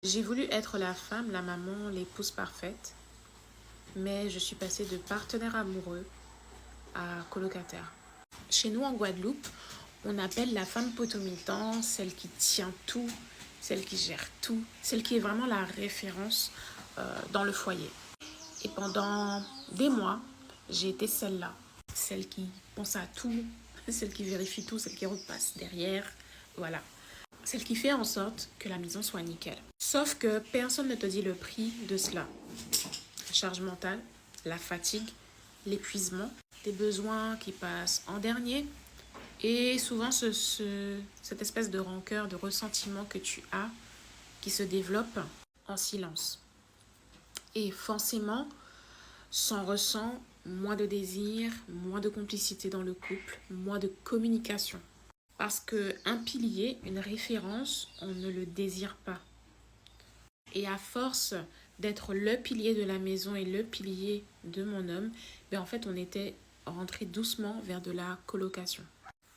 J'ai voulu être la femme, la maman, l'épouse parfaite, mais je suis passée de partenaire amoureux à colocataire. Chez nous en Guadeloupe, on appelle la femme potomitan celle qui tient tout, celle qui gère tout, celle qui est vraiment la référence dans le foyer. Et pendant des mois, j'ai été celle-là, celle qui pense à tout, celle qui vérifie tout, celle qui repasse derrière, voilà. Celle qui fait en sorte que la maison soit nickel. Sauf que personne ne te dit le prix de cela. La charge mentale, la fatigue, l'épuisement, des besoins qui passent en dernier et souvent cette espèce de rancœur, de ressentiment que tu as qui se développe en silence. Et forcément, s'en ressent moins de désir, moins de complicité dans le couple, moins de communication. Parce qu'un pilier, une référence, on ne le désire pas. Et à force d'être le pilier de la maison et le pilier de mon homme, en fait, on était rentré doucement vers de la colocation.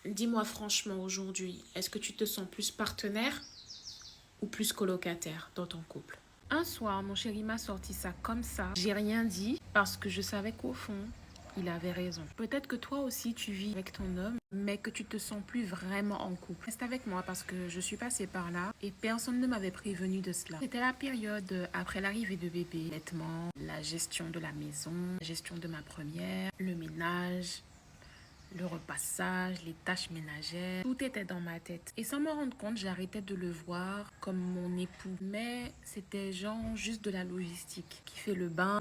Dis-moi franchement aujourd'hui, est-ce que tu te sens plus partenaire ou plus colocataire dans ton couple? Un soir, mon chéri m'a sorti ça comme ça. J'ai rien dit parce que je savais qu'au fond, il avait raison. Peut-être que toi aussi tu vis avec ton homme, mais que tu te sens plus vraiment en couple. Reste avec moi parce que je suis passée par là et personne ne m'avait prévenu de cela. C'était la période après l'arrivée de bébé. Honnêtement, la gestion de la maison, la gestion de ma première, le ménage, le repassage, les tâches ménagères, tout était dans ma tête. Et sans me rendre compte, j'arrêtais de le voir comme mon époux. Mais c'était genre juste de la logistique. Qui fait le bain,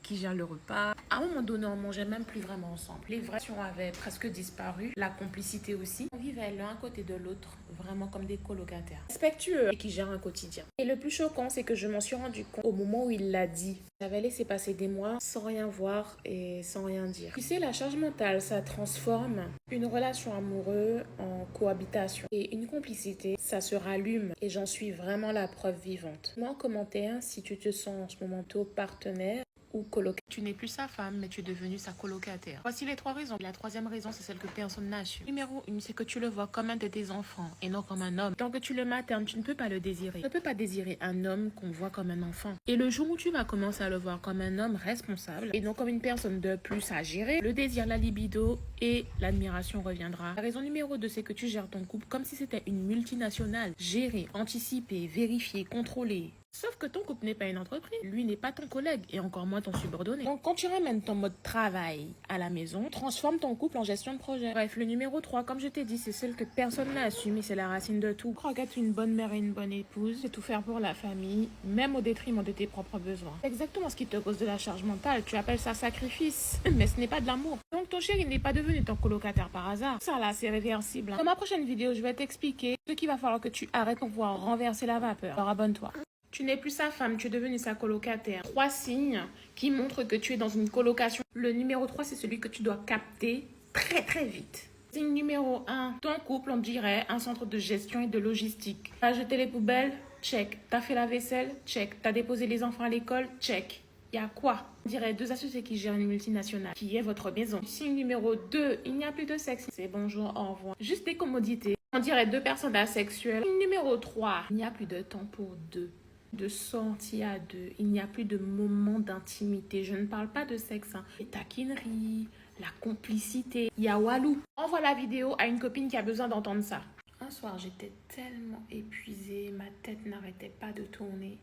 qui gère le repas. À un moment donné, on mangeait même plus vraiment ensemble. Les vraies relations avaient presque disparu. La complicité aussi. On vivait l'un à côté de l'autre, vraiment comme des colocataires. Respectueux et qui gèrent un quotidien. Et le plus choquant, c'est que je m'en suis rendu compte au moment où il l'a dit. J'avais laissé passer des mois sans rien voir et sans rien dire. Tu sais, la charge mentale, ça transforme une relation amoureuse en cohabitation. Et une complicité, ça se rallume. Et j'en suis vraiment la preuve vivante. Moi, en commentaire, si tu te sens en ce moment tôt partenaire ou colocataire. Tu n'es plus sa femme, mais tu es devenu sa colocataire. Voici les 3 raisons. La troisième raison, c'est celle que personne n'a su. Numéro 1, c'est que tu le vois comme un de tes enfants et non comme un homme. Tant que tu le maternes, tu ne peux pas le désirer. Tu ne peux pas désirer un homme qu'on voit comme un enfant. Et le jour où tu vas commencer à le voir comme un homme responsable et non comme une personne de plus à gérer, le désir, la libido et l'admiration reviendra. La raison numéro 2, c'est que tu gères ton couple comme si c'était une multinationale. Gérer, anticiper, vérifier, contrôler. Sauf que ton couple n'est pas une entreprise, lui n'est pas ton collègue et encore moins ton subordonné. Donc quand tu ramènes ton mode travail à la maison, transforme ton couple en gestion de projet. Bref, le numéro 3, comme je t'ai dit, c'est celle que personne n'a assumée, c'est la racine de tout. Crois qu'être une bonne mère et une bonne épouse, c'est tout faire pour la famille, même au détriment de tes propres besoins. C'est exactement ce qui te cause de la charge mentale, tu appelles ça sacrifice, mais ce n'est pas de l'amour. Donc ton chéri n'est pas devenu ton colocataire par hasard. Ça là, c'est réversible. Dans ma prochaine vidéo, je vais t'expliquer ce qu'il va falloir que tu arrêtes pour pouvoir renverser la vapeur. Alors abonne-toi. Tu n'es plus sa femme, tu es devenu sa colocataire. 3 signes qui montrent que tu es dans une colocation. Le numéro 3, c'est celui que tu dois capter très très vite. Signe numéro 1, ton couple, on dirait un centre de gestion et de logistique. T'as jeté les poubelles? Check. T'as fait la vaisselle? Check. T'as déposé les enfants à l'école? Check. Il y a quoi? On dirait 2 associés qui gèrent une multinationale, qui est votre maison. Signe numéro 2, il n'y a plus de sexe. C'est bonjour, au revoir. Juste des commodités. On dirait 2 personnes asexuelles. Signe numéro 3, il n'y a plus de temps pour deux. De sortie à deux. Il n'y a plus de moments d'intimité. Je ne parle pas de sexe. Les taquineries, la complicité. Il y a Walou. Envoie la vidéo à une copine qui a besoin d'entendre ça. Un soir, j'étais tellement épuisée. Ma tête n'arrêtait pas de tourner.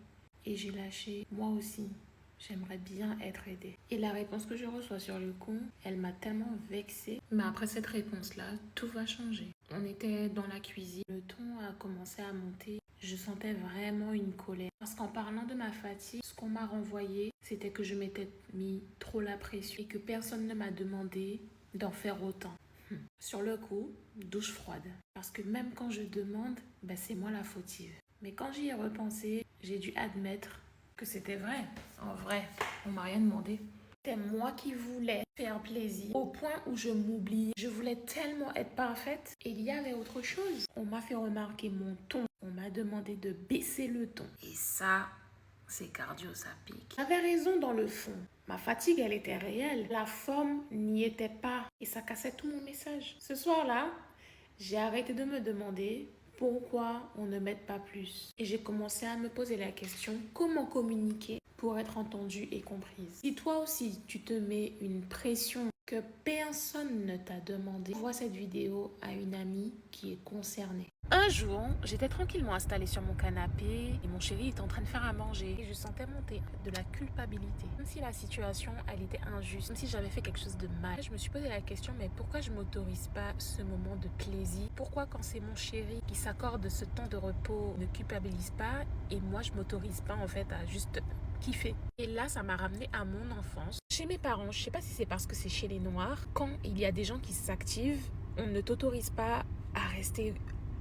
Et j'ai lâché. Moi aussi, j'aimerais bien être aidée. Et la réponse que je reçois sur le coup, elle m'a tellement vexée. Mais après cette réponse-là, tout va changer. On était dans la cuisine. Le ton a commencé à monter. Je sentais vraiment une colère. Parce qu'en parlant de ma fatigue, ce qu'on m'a renvoyé, c'était que je m'étais mis trop la pression et que personne ne m'a demandé d'en faire autant. Sur le coup, douche froide. Parce que même quand je demande, c'est moi la fautive. Mais quand j'y ai repensé, j'ai dû admettre que c'était vrai. En vrai, on m'a rien demandé. C'était moi qui voulais faire plaisir au point où je m'oubliais. Je voulais tellement être parfaite et il y avait autre chose. On m'a fait remarquer mon ton. On m'a demandé de baisser le ton. Et ça, c'est cardio, ça pique. J'avais raison dans le fond. Ma fatigue, elle était réelle. La forme n'y était pas. Et ça cassait tout mon message. Ce soir-là, j'ai arrêté de me demander Pourquoi on ne m'aide pas plus? Et j'ai commencé à me poser la question, comment communiquer pour être entendue et comprise? Si toi aussi, tu te mets une pression que personne ne t'a demandé, envoie cette vidéo à une amie qui est concernée. Un jour, j'étais tranquillement installée sur mon canapé et mon chéri était en train de faire à manger. Et je sentais monter de la culpabilité. Comme si la situation, elle était injuste. Comme si j'avais fait quelque chose de mal. Je me suis posé la question, mais pourquoi je m'autorise pas ce moment de plaisir? Pourquoi quand c'est mon chéri qui s'accorde ce temps de repos, ne culpabilise pas et moi je m'autorise pas en fait à juste kiffer? Et là, ça m'a ramené à mon enfance. Chez mes parents, je sais pas si c'est parce que c'est chez les Noirs, quand il y a des gens qui s'activent, on ne t'autorise pas à rester.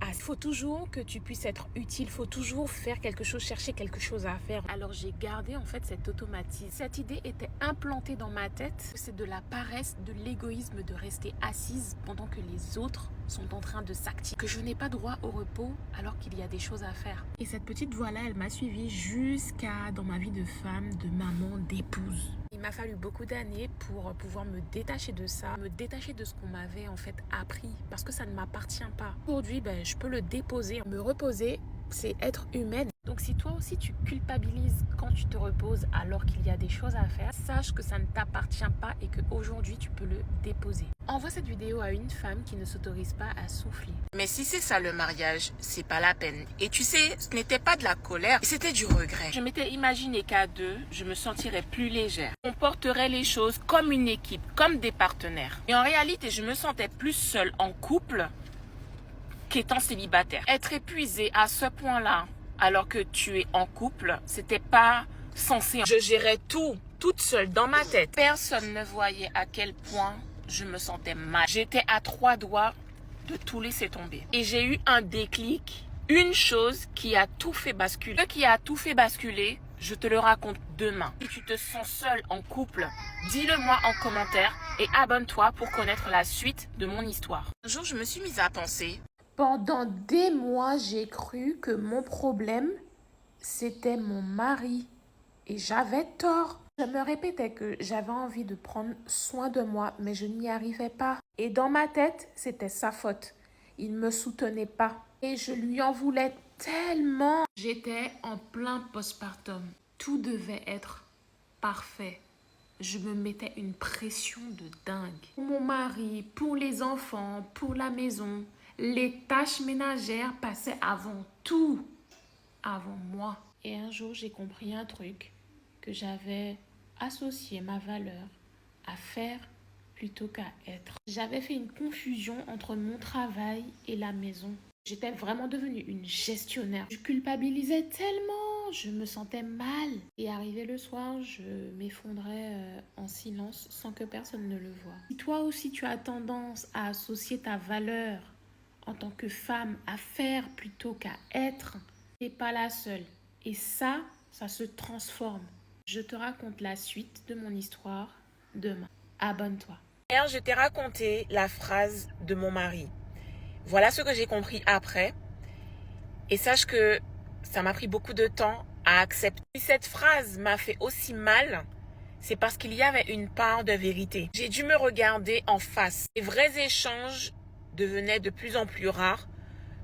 Il faut toujours que tu puisses être utile, il faut toujours faire quelque chose, chercher quelque chose à faire. Alors j'ai gardé en fait cet automatisme. Cette idée était implantée dans ma tête. C'est de la paresse, de l'égoïsme de rester assise pendant que les autres sont en train de s'activer. Que je n'ai pas droit au repos alors qu'il y a des choses à faire. Et cette petite voix-là, elle m'a suivie jusqu'à dans ma vie de femme, de maman, d'épouse. Il m'a fallu beaucoup d'années pour pouvoir me détacher de ça, me détacher de ce qu'on m'avait en fait appris parce que ça ne m'appartient pas. Aujourd'hui, je peux le déposer. Me reposer, c'est être humaine. Donc si toi aussi tu culpabilises quand tu te reposes alors qu'il y a des choses à faire, sache que ça ne t'appartient pas et qu'aujourd'hui tu peux le déposer. Envoie cette vidéo à une femme qui ne s'autorise pas à souffler. Mais si c'est ça le mariage, c'est pas la peine. Et tu sais, ce n'était pas de la colère, c'était du regret. Je m'étais imaginé qu'à deux, je me sentirais plus légère. On porterait les choses comme une équipe, comme des partenaires. Et en réalité, je me sentais plus seule en couple qu'étant célibataire. Être épuisée à ce point-là, alors que tu es en couple, c'était pas censé. Je gérais tout, toute seule dans ma tête. Personne ne voyait à quel point je me sentais mal. J'étais à 3 doigts de tout laisser tomber. Et j'ai eu un déclic, une chose qui a tout fait basculer. Ce qui a tout fait basculer, je te le raconte demain. Si tu te sens seul en couple, dis-le-moi en commentaire et abonne-toi pour connaître la suite de mon histoire. Un jour, je me suis mise à penser. Pendant des mois, j'ai cru que mon problème, c'était mon mari. Et j'avais tort. Je me répétais que j'avais envie de prendre soin de moi, mais je n'y arrivais pas. Et dans ma tête, c'était sa faute. Il ne me soutenait pas. Et je lui en voulais tellement. J'étais en plein postpartum. Tout devait être parfait. Je me mettais une pression de dingue. Pour mon mari, pour les enfants, pour la maison, les tâches ménagères passaient avant tout, avant moi. Et un jour, j'ai compris un truc, que j'avais associé ma valeur à faire plutôt qu'à être. J'avais fait une confusion entre mon travail et la maison. J'étais vraiment devenue une gestionnaire. Je culpabilisais tellement, je me sentais mal. Et arrivé le soir, je m'effondrais en silence sans que personne ne le voie. Si toi aussi tu as tendance à associer ta valeur en tant que femme à faire plutôt qu'à être, tu n'es pas la seule. Et ça se transforme. Je te raconte la suite de mon histoire demain. Abonne-toi. Hier, je t'ai raconté la phrase de mon mari. Voilà ce que j'ai compris après. Et sache que ça m'a pris beaucoup de temps à accepter. Si cette phrase m'a fait aussi mal, c'est parce qu'il y avait une part de vérité. J'ai dû me regarder en face. Les vrais échanges devenaient de plus en plus rares.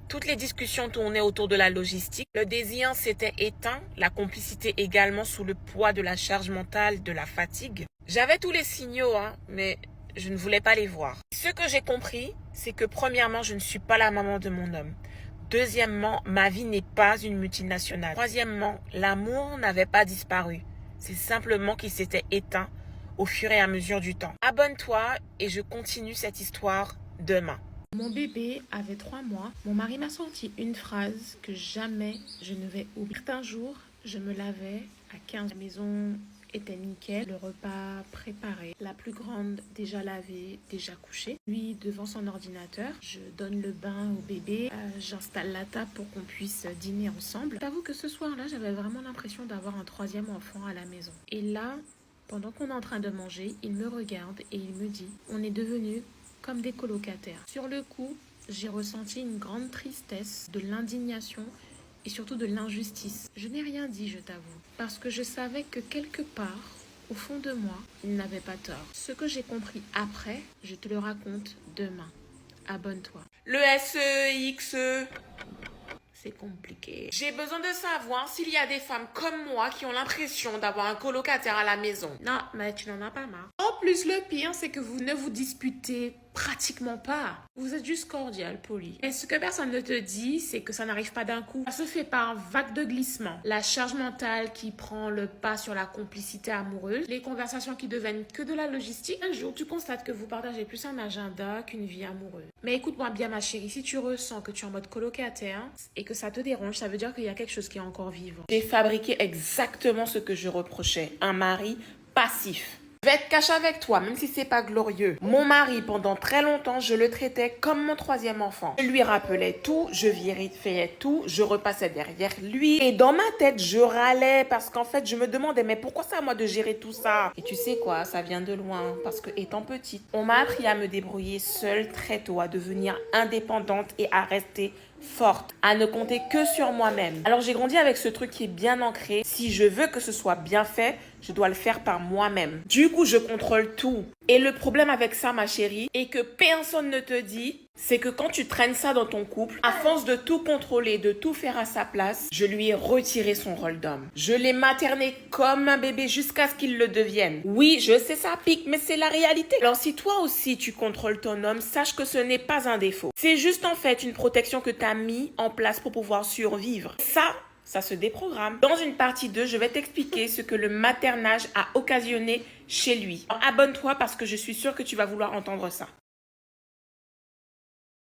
Toutes les discussions tournaient autour de la logistique. Le désir s'était éteint, la complicité également sous le poids de la charge mentale, de la fatigue. J'avais tous les signaux, mais je ne voulais pas les voir. Ce que j'ai compris, c'est que premièrement, je ne suis pas la maman de mon homme. Deuxièmement, ma vie n'est pas une multinationale. Troisièmement, l'amour n'avait pas disparu. C'est simplement qu'il s'était éteint au fur et à mesure du temps. Abonne-toi et je continue cette histoire demain. Mon bébé avait 3 mois. Mon mari m'a sorti une phrase que jamais je ne vais oublier. Certains jours, je me lavais à 15. La maison était nickel, le repas préparé, la plus grande déjà lavée, déjà couchée. Lui devant son ordinateur, je donne le bain au bébé, j'installe la table pour qu'on puisse dîner ensemble. J'avoue que ce soir-là, j'avais vraiment l'impression d'avoir un 3e enfant à la maison. Et là, pendant qu'on est en train de manger, il me regarde et il me dit « On est devenus comme des colocataires ». Sur le coup, j'ai ressenti une grande tristesse, de l'indignation et surtout de l'injustice. Je n'ai rien dit, je t'avoue, parce que je savais que quelque part, au fond de moi, il n'avait pas tort. Ce que j'ai compris après, je te le raconte demain. Abonne-toi. Le SEXE c'est compliqué. J'ai besoin de savoir s'il y a des femmes comme moi qui ont l'impression d'avoir un colocataire à la maison. Non, mais tu n'en as pas marre. En plus, le pire, c'est que vous ne vous disputez pratiquement pas. Vous êtes juste cordial, poli. Et ce que personne ne te dit, c'est que ça n'arrive pas d'un coup. Ça se fait par vague de glissement. La charge mentale qui prend le pas sur la complicité amoureuse. Les conversations qui deviennent que de la logistique. Un jour, tu constates que vous partagez plus un agenda qu'une vie amoureuse. Mais écoute-moi bien, ma chérie, si tu ressens que tu es en mode colocataire et que ça te dérange, ça veut dire qu'il y a quelque chose qui est encore vivant. J'ai fabriqué exactement ce que je reprochais. Un mari passif. Je vais être cash avec toi, même si c'est pas glorieux. Mon mari, pendant très longtemps, je le traitais comme mon troisième enfant. Je lui rappelais tout, je vérifiais tout, je repassais derrière lui. Et dans ma tête, je râlais parce qu'en fait, je me demandais, mais pourquoi c'est à moi de gérer tout ça? Et tu sais quoi, ça vient de loin. Parce que étant petite, on m'a appris à me débrouiller seule très tôt, à devenir indépendante et à rester forte, à ne compter que sur moi-même. Alors j'ai grandi avec ce truc qui est bien ancré. Si je veux que ce soit bien fait, je dois le faire par moi-même. Du coup, je contrôle tout. Et le problème avec ça, ma chérie, et que personne ne te dit, c'est que quand tu traînes ça dans ton couple, à force de tout contrôler, de tout faire à sa place, je lui ai retiré son rôle d'homme. Je l'ai materné comme un bébé jusqu'à ce qu'il le devienne. Oui, je sais ça pique, mais c'est la réalité. Alors si toi aussi tu contrôles ton homme, sache que ce n'est pas un défaut. C'est juste en fait une protection que tu as mis en place pour pouvoir survivre. Ça se déprogramme. Dans une partie 2, je vais t'expliquer ce que le maternage a occasionné chez lui. Alors, abonne-toi parce que je suis sûre que tu vas vouloir entendre ça.